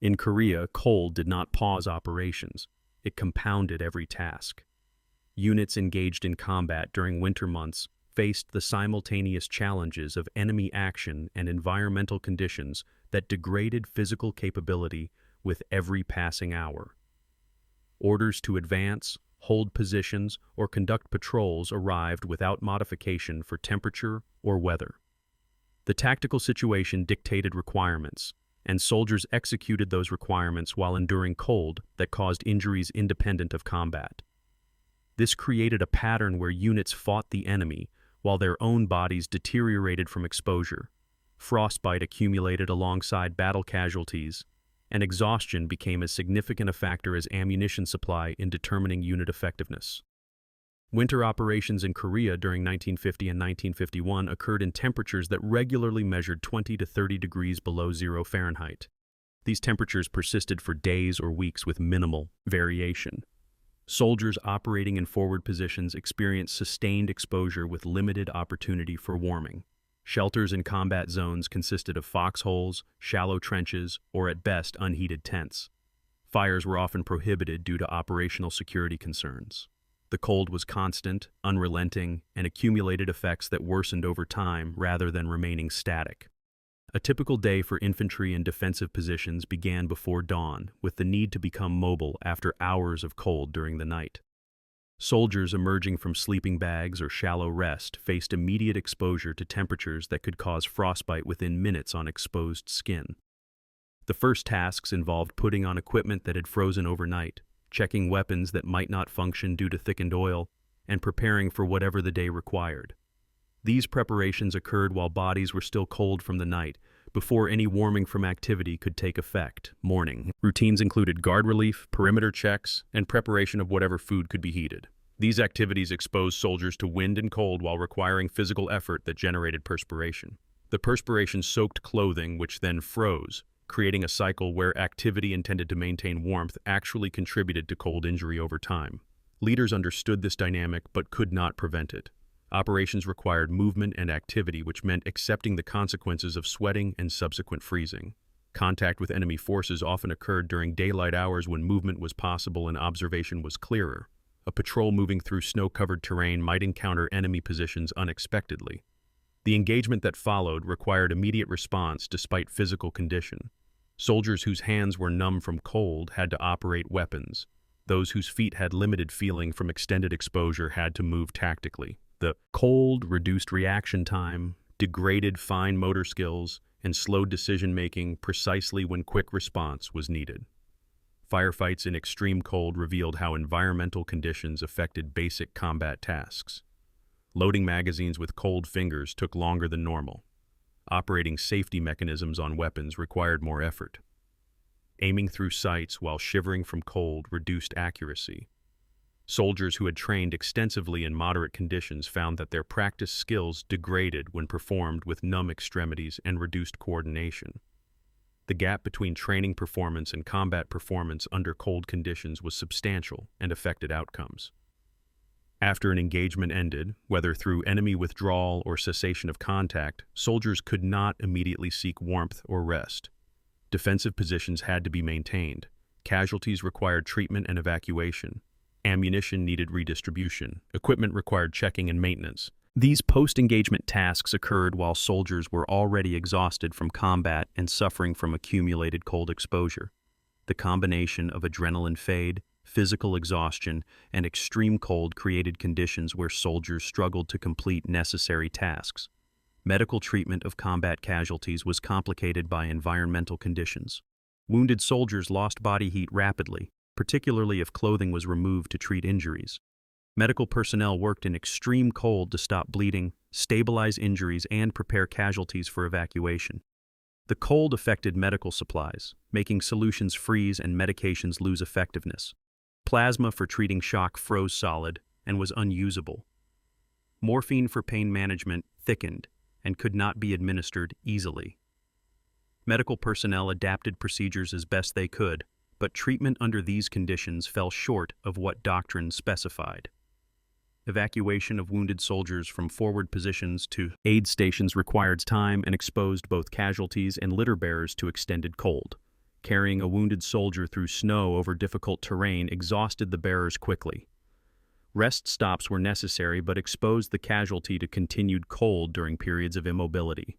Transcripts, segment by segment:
In Korea, cold did not pause operations. It compounded every task. Units engaged in combat during winter months faced the simultaneous challenges of enemy action and environmental conditions that degraded physical capability with every passing hour. Orders to advance, hold positions, or conduct patrols arrived without modification for temperature or weather. The tactical situation dictated requirements, and soldiers executed those requirements while enduring cold that caused injuries independent of combat. This created a pattern where units fought the enemy while their own bodies deteriorated from exposure. Frostbite accumulated alongside battle casualties, and exhaustion became as significant a factor as ammunition supply in determining unit effectiveness. Winter operations in Korea during 1950 and 1951 occurred in temperatures that regularly measured 20 to 30 degrees below 0 Fahrenheit. These temperatures persisted for days or weeks with minimal variation. Soldiers operating in forward positions experienced sustained exposure with limited opportunity for warming. Shelters in combat zones consisted of foxholes, shallow trenches, or at best unheated tents. Fires were often prohibited due to operational security concerns. The cold was constant, unrelenting, and accumulated effects that worsened over time rather than remaining static. A typical day for infantry in defensive positions began before dawn, with the need to become mobile after hours of cold during the night. Soldiers emerging from sleeping bags or shallow rest faced immediate exposure to temperatures that could cause frostbite within minutes on exposed skin. The first tasks involved putting on equipment that had frozen overnight, checking weapons that might not function due to thickened oil, and preparing for whatever the day required. These preparations occurred while bodies were still cold from the night, before any warming from activity could take effect. Morning routines included guard relief, perimeter checks, and preparation of whatever food could be heated. These activities exposed soldiers to wind and cold while requiring physical effort that generated perspiration. The perspiration soaked clothing, which then froze, creating a cycle where activity intended to maintain warmth actually contributed to cold injury over time. Leaders understood this dynamic but could not prevent it. Operations required movement and activity, which meant accepting the consequences of sweating and subsequent freezing. Contact with enemy forces often occurred during daylight hours when movement was possible and observation was clearer. A patrol moving through snow-covered terrain might encounter enemy positions unexpectedly. The engagement that followed required immediate response despite physical condition. Soldiers whose hands were numb from cold had to operate weapons. Those whose feet had limited feeling from extended exposure had to move tactically. The cold reduced reaction time, degraded fine motor skills, and slowed decision-making precisely when quick response was needed. Firefights in extreme cold revealed how environmental conditions affected basic combat tasks. Loading magazines with cold fingers took longer than normal. Operating safety mechanisms on weapons required more effort. Aiming through sights while shivering from cold reduced accuracy. Soldiers who had trained extensively in moderate conditions found that their practice skills degraded when performed with numb extremities and reduced coordination. The gap between training performance and combat performance under cold conditions was substantial and affected outcomes. After an engagement ended, whether through enemy withdrawal or cessation of contact, soldiers could not immediately seek warmth or rest. Defensive positions had to be maintained. Casualties required treatment and evacuation. Ammunition needed redistribution. Equipment required checking and maintenance. These post-engagement tasks occurred while soldiers were already exhausted from combat and suffering from accumulated cold exposure. The combination of adrenaline fade, physical exhaustion, and extreme cold created conditions where soldiers struggled to complete necessary tasks. Medical treatment of combat casualties was complicated by environmental conditions. Wounded soldiers lost body heat rapidly, particularly if clothing was removed to treat injuries. Medical personnel worked in extreme cold to stop bleeding, stabilize injuries, and prepare casualties for evacuation. The cold affected medical supplies, making solutions freeze and medications lose effectiveness. Plasma for treating shock froze solid and was unusable. Morphine for pain management thickened and could not be administered easily. Medical personnel adapted procedures as best they could, but treatment under these conditions fell short of what doctrine specified. Evacuation of wounded soldiers from forward positions to aid stations required time and exposed both casualties and litter bearers to extended cold. Carrying a wounded soldier through snow over difficult terrain exhausted the bearers quickly. Rest stops were necessary but exposed the casualty to continued cold during periods of immobility.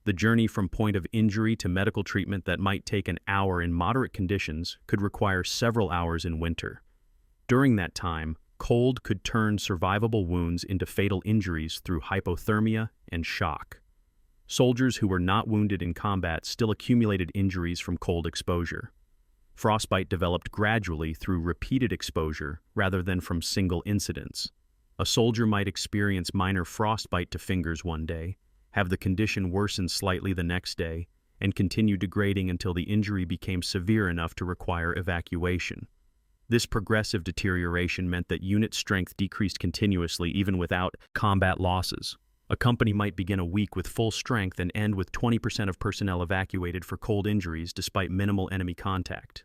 The journey from point of injury to medical treatment that might take an hour in moderate conditions could require several hours in winter. During that time, cold could turn survivable wounds into fatal injuries through hypothermia and shock. Soldiers who were not wounded in combat still accumulated injuries from cold exposure. Frostbite developed gradually through repeated exposure rather than from single incidents. A soldier might experience minor frostbite to fingers one day, have the condition worsen slightly the next day, and continue degrading until the injury became severe enough to require evacuation. This progressive deterioration meant that unit strength decreased continuously even without combat losses. A company might begin a week with full strength and end with 20% of personnel evacuated for cold injuries despite minimal enemy contact.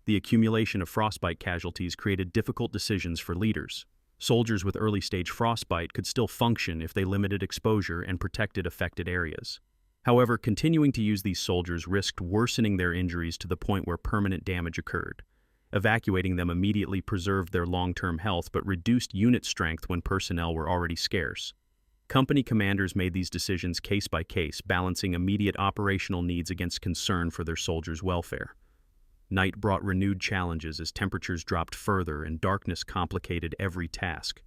The accumulation of frostbite casualties created difficult decisions for leaders. Soldiers with early-stage frostbite could still function if they limited exposure and protected affected areas. However, continuing to use these soldiers risked worsening their injuries to the point where permanent damage occurred. Evacuating them immediately preserved their long-term health but reduced unit strength when personnel were already scarce. Company commanders made these decisions case by case, balancing immediate operational needs against concern for their soldiers' welfare. Night brought renewed challenges as temperatures dropped further and darkness complicated every task.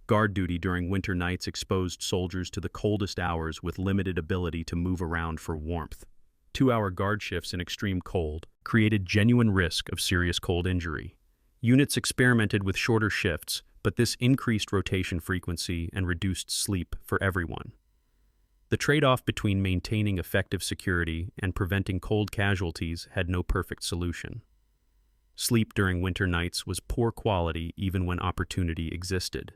Guard duty during winter nights exposed soldiers to the coldest hours with limited ability to move around for warmth. 2-hour guard shifts in extreme cold created genuine risk of serious cold injury. Units experimented with shorter shifts, but this increased rotation frequency and reduced sleep for everyone. The trade-off between maintaining effective security and preventing cold casualties had no perfect solution. Sleep during winter nights was poor quality even when opportunity existed.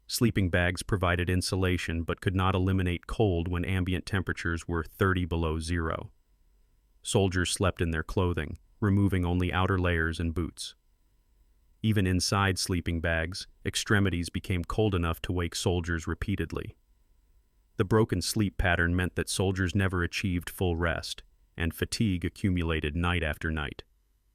Sleeping bags provided insulation but could not eliminate cold when ambient temperatures were 30 below zero. Soldiers slept in their clothing, removing only outer layers and boots. Even inside sleeping bags, extremities became cold enough to wake soldiers repeatedly. The broken sleep pattern meant that soldiers never achieved full rest, and fatigue accumulated night after night.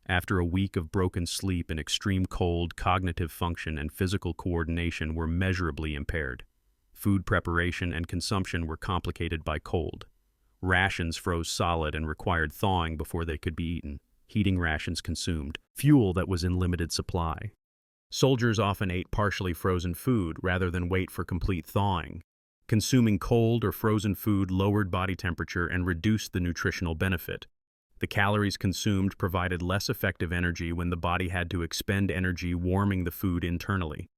After a week of broken sleep and extreme cold, cognitive function and physical coordination were measurably impaired. Food preparation and consumption were complicated by cold. Rations froze solid and required thawing before they could be eaten. Heating rations consumed fuel that was in limited supply. Soldiers often ate partially frozen food rather than wait for complete thawing. Consuming cold or frozen food lowered body temperature and reduced the nutritional benefit. The calories consumed provided less effective energy when the body had to expend energy warming the food internally.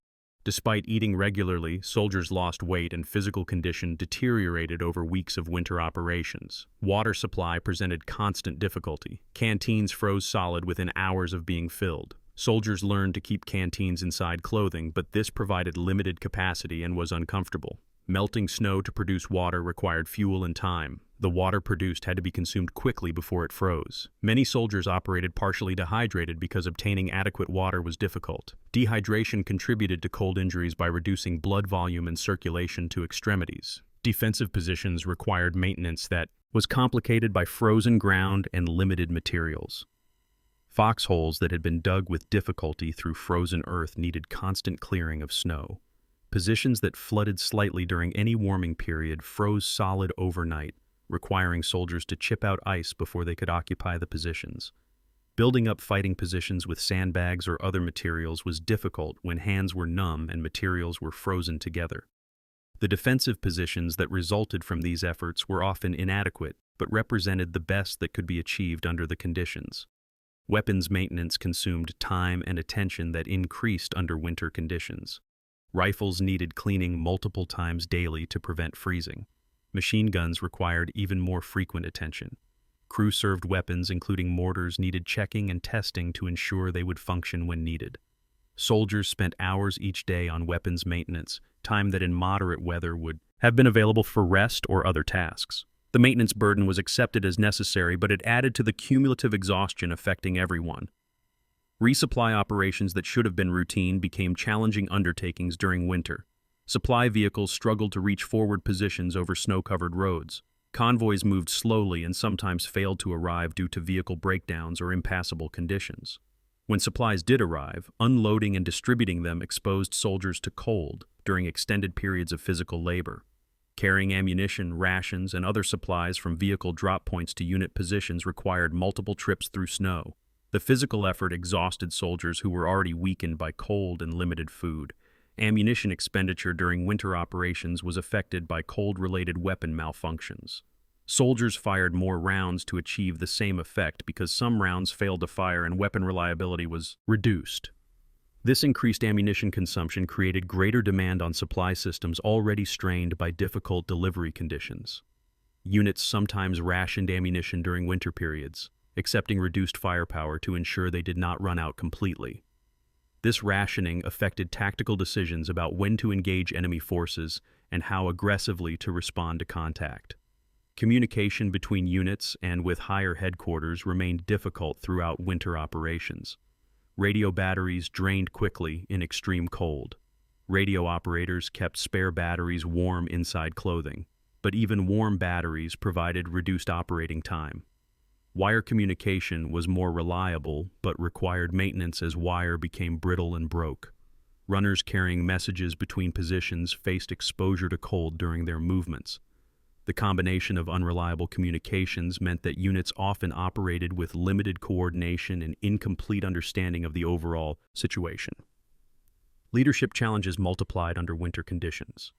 Despite eating regularly, soldiers lost weight and physical condition deteriorated over weeks of winter operations. Water supply presented constant difficulty. Canteens froze solid within hours of being filled. Soldiers learned to keep canteens inside clothing, but this provided limited capacity and was uncomfortable. Melting snow to produce water required fuel and time. The water produced had to be consumed quickly before it froze. Many soldiers operated partially dehydrated because obtaining adequate water was difficult. Dehydration contributed to cold injuries by reducing blood volume and circulation to extremities. Defensive positions required maintenance that was complicated by frozen ground and limited materials. Foxholes that had been dug with difficulty through frozen earth needed constant clearing of snow. Positions that flooded slightly during any warming period froze solid overnight, requiring soldiers to chip out ice before they could occupy the positions. Building up fighting positions with sandbags or other materials was difficult when hands were numb and materials were frozen together. The defensive positions that resulted from these efforts were often inadequate, but represented the best that could be achieved under the conditions. Weapons maintenance consumed time and attention that increased under winter conditions. Rifles needed cleaning multiple times daily to prevent freezing. Machine guns required even more frequent attention. Crew-served weapons, including mortars, needed checking and testing to ensure they would function when needed. Soldiers spent hours each day on weapons maintenance, time that in moderate weather would have been available for rest or other tasks. The maintenance burden was accepted as necessary, but it added to the cumulative exhaustion affecting everyone. Resupply operations that should have been routine became challenging undertakings during winter. Supply vehicles struggled to reach forward positions over snow-covered roads. Convoys moved slowly and sometimes failed to arrive due to vehicle breakdowns or impassable conditions. When supplies did arrive, unloading and distributing them exposed soldiers to cold during extended periods of physical labor. Carrying ammunition, rations, and other supplies from vehicle drop points to unit positions required multiple trips through snow. The physical effort exhausted soldiers who were already weakened by cold and limited food. Ammunition expenditure during winter operations was affected by cold-related weapon malfunctions. Soldiers fired more rounds to achieve the same effect because some rounds failed to fire and weapon reliability was reduced. This increased ammunition consumption created greater demand on supply systems already strained by difficult delivery conditions. Units sometimes rationed ammunition during winter periods, accepting reduced firepower to ensure they did not run out completely. This rationing affected tactical decisions about when to engage enemy forces and how aggressively to respond to contact. Communication between units and with higher headquarters remained difficult throughout winter operations. Radio batteries drained quickly in extreme cold. Radio operators kept spare batteries warm inside clothing, but even warm batteries provided reduced operating time. Wire communication was more reliable, but required maintenance as wire became brittle and broke. Runners carrying messages between positions faced exposure to cold during their movements. The combination of unreliable communications meant that units often operated with limited coordination and incomplete understanding of the overall situation. Leadership challenges multiplied under winter conditions.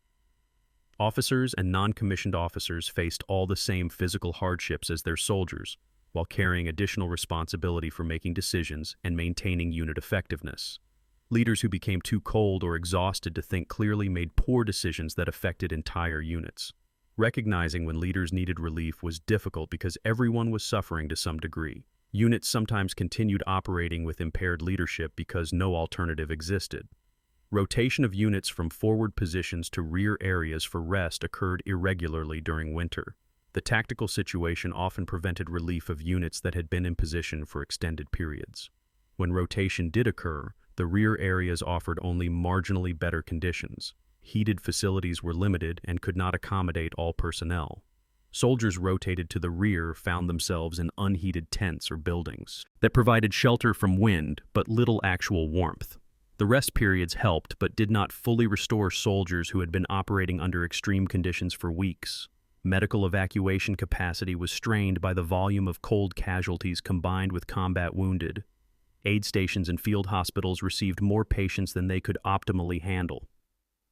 Officers and non-commissioned officers faced all the same physical hardships as their soldiers, while carrying additional responsibility for making decisions and maintaining unit effectiveness. Leaders who became too cold or exhausted to think clearly made poor decisions that affected entire units. Recognizing when leaders needed relief was difficult because everyone was suffering to some degree. Units sometimes continued operating with impaired leadership because no alternative existed. Rotation of units from forward positions to rear areas for rest occurred irregularly during winter. The tactical situation often prevented relief of units that had been in position for extended periods. When rotation did occur, the rear areas offered only marginally better conditions. Heated facilities were limited and could not accommodate all personnel. Soldiers rotated to the rear found themselves in unheated tents or buildings that provided shelter from wind but little actual warmth. The rest periods helped but did not fully restore soldiers who had been operating under extreme conditions for weeks. Medical evacuation capacity was strained by the volume of cold casualties combined with combat wounded. Aid stations and field hospitals received more patients than they could optimally handle.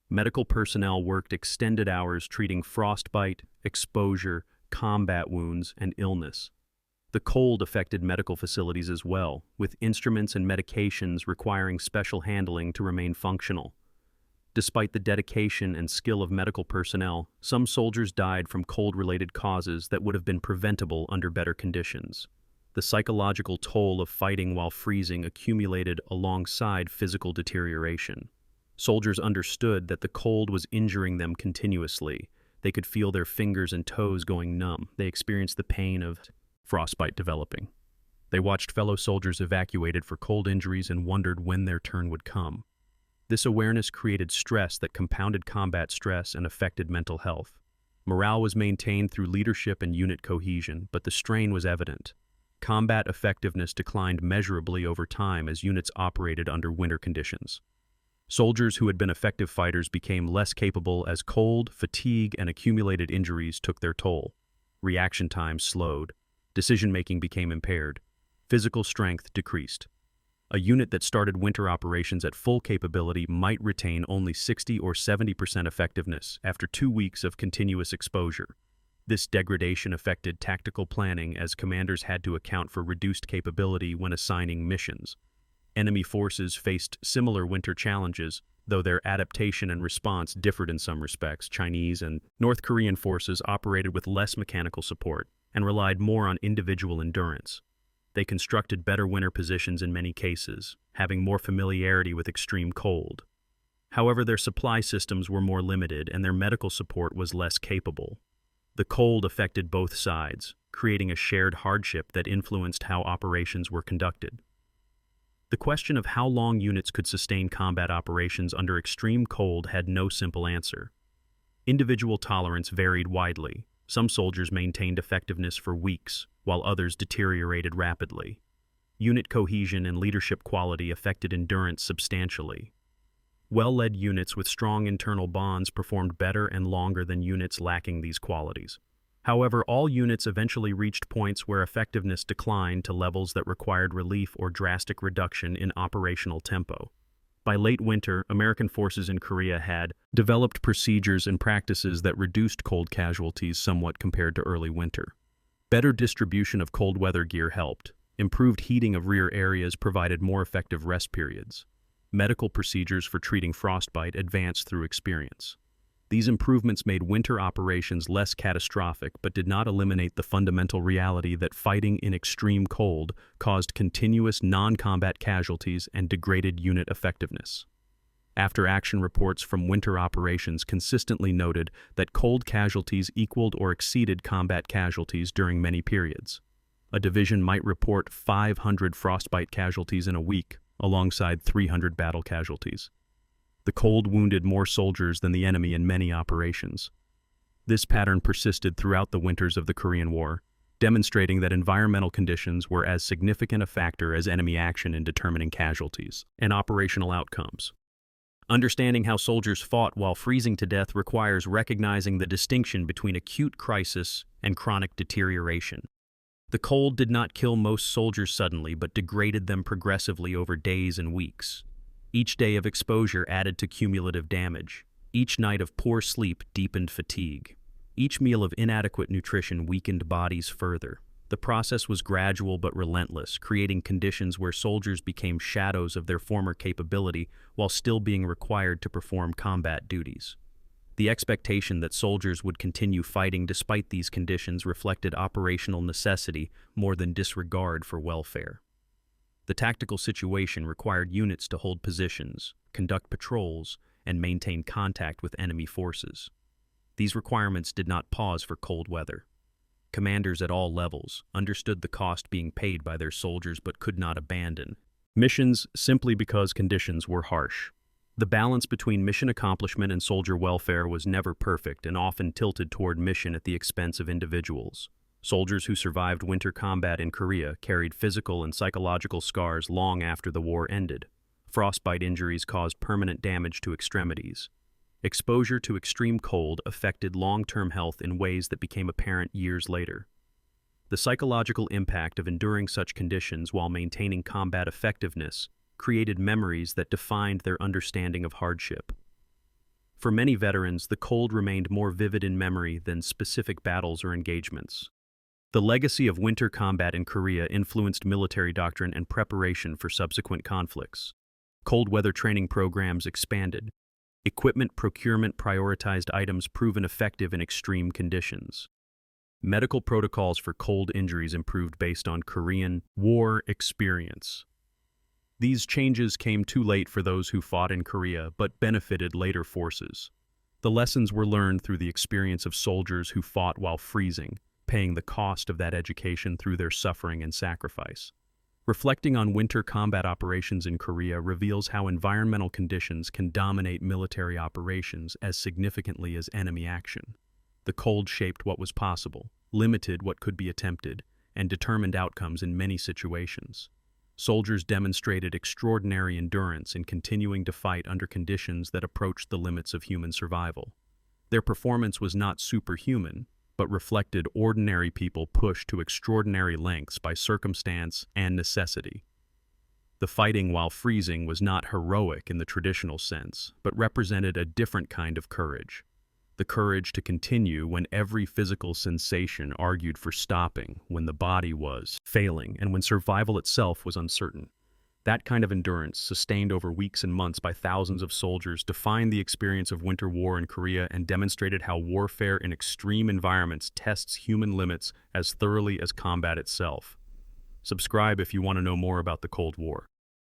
Medical personnel worked extended hours treating frostbite, exposure, combat wounds, and illness. The cold affected medical facilities as well, with instruments and medications requiring special handling to remain functional. Despite the dedication and skill of medical personnel, some soldiers died from cold-related causes that would have been preventable under better conditions. The psychological toll of fighting while freezing accumulated alongside physical deterioration. Soldiers understood that the cold was injuring them continuously. They could feel their fingers and toes going numb. They experienced the pain of frostbite developing. They watched fellow soldiers evacuated for cold injuries and wondered when their turn would come. This awareness created stress that compounded combat stress and affected mental health. Morale was maintained through leadership and unit cohesion, but the strain was evident. Combat effectiveness declined measurably over time as units operated under winter conditions. Soldiers who had been effective fighters became less capable as cold, fatigue, and accumulated injuries took their toll. Reaction times slowed. Decision-making became impaired. Physical strength decreased. A unit that started winter operations at full capability might retain only 60 or 70% effectiveness after 2 weeks of continuous exposure. This degradation affected tactical planning as commanders had to account for reduced capability when assigning missions. Enemy forces faced similar winter challenges, though their adaptation and response differed in some respects. Chinese and North Korean forces operated with less mechanical support and relied more on individual endurance. They constructed better winter positions in many cases, having more familiarity with extreme cold. However, their supply systems were more limited and their medical support was less capable. The cold affected both sides, creating a shared hardship that influenced how operations were conducted. The question of how long units could sustain combat operations under extreme cold had no simple answer. Individual tolerance varied widely. Some soldiers maintained effectiveness for weeks, while others deteriorated rapidly. Unit cohesion and leadership quality affected endurance substantially. Well-led units with strong internal bonds performed better and longer than units lacking these qualities. However, all units eventually reached points where effectiveness declined to levels that required relief or drastic reduction in operational tempo. By late winter, American forces in Korea had developed procedures and practices that reduced cold casualties somewhat compared to early winter. Better distribution of cold weather gear helped. Improved heating of rear areas provided more effective rest periods. Medical procedures for treating frostbite advanced through experience. These improvements made winter operations less catastrophic but did not eliminate the fundamental reality that fighting in extreme cold caused continuous non-combat casualties and degraded unit effectiveness. After-action reports from winter operations consistently noted that cold casualties equaled or exceeded combat casualties during many periods. A division might report 500 frostbite casualties in a week, alongside 300 battle casualties. The cold wounded more soldiers than the enemy in many operations. This pattern persisted throughout the winters of the Korean War, demonstrating that environmental conditions were as significant a factor as enemy action in determining casualties and operational outcomes. Understanding how soldiers fought while freezing to death requires recognizing the distinction between acute crisis and chronic deterioration. The cold did not kill most soldiers suddenly, but degraded them progressively over days and weeks. Each day of exposure added to cumulative damage. Each night of poor sleep deepened fatigue. Each meal of inadequate nutrition weakened bodies further. The process was gradual but relentless, creating conditions where soldiers became shadows of their former capability while still being required to perform combat duties. The expectation that soldiers would continue fighting despite these conditions reflected operational necessity more than disregard for welfare. The tactical situation required units to hold positions, conduct patrols, and maintain contact with enemy forces. These requirements did not pause for cold weather. Commanders at all levels understood the cost being paid by their soldiers but could not abandon missions simply because conditions were harsh. The balance between mission accomplishment and soldier welfare was never perfect and often tilted toward mission at the expense of individuals. Soldiers who survived winter combat in Korea carried physical and psychological scars long after the war ended. Frostbite injuries caused permanent damage to extremities. Exposure to extreme cold affected long-term health in ways that became apparent years later. The psychological impact of enduring such conditions while maintaining combat effectiveness created memories that defined their understanding of hardship. For many veterans, the cold remained more vivid in memory than specific battles or engagements. The legacy of winter combat in Korea influenced military doctrine and preparation for subsequent conflicts. Cold weather training programs expanded. Equipment procurement prioritized items proven effective in extreme conditions. Medical protocols for cold injuries improved based on Korean war experience. These changes came too late for those who fought in Korea but benefited later forces. The lessons were learned through the experience of soldiers who fought while freezing, paying the cost of that education through their suffering and sacrifice. Reflecting on winter combat operations in Korea reveals how environmental conditions can dominate military operations as significantly as enemy action. The cold shaped what was possible, limited what could be attempted, and determined outcomes in many situations. Soldiers demonstrated extraordinary endurance in continuing to fight under conditions that approached the limits of human survival. Their performance was not superhuman, but reflected ordinary people pushed to extraordinary lengths by circumstance and necessity. The fighting while freezing was not heroic in the traditional sense, but represented a different kind of courage. The courage to continue when every physical sensation argued for stopping, when the body was failing, and when survival itself was uncertain. That kind of endurance, sustained over weeks and months by thousands of soldiers, defined the experience of winter war in Korea and demonstrated how warfare in extreme environments tests human limits as thoroughly as combat itself. Subscribe if you want to know more about the Cold War.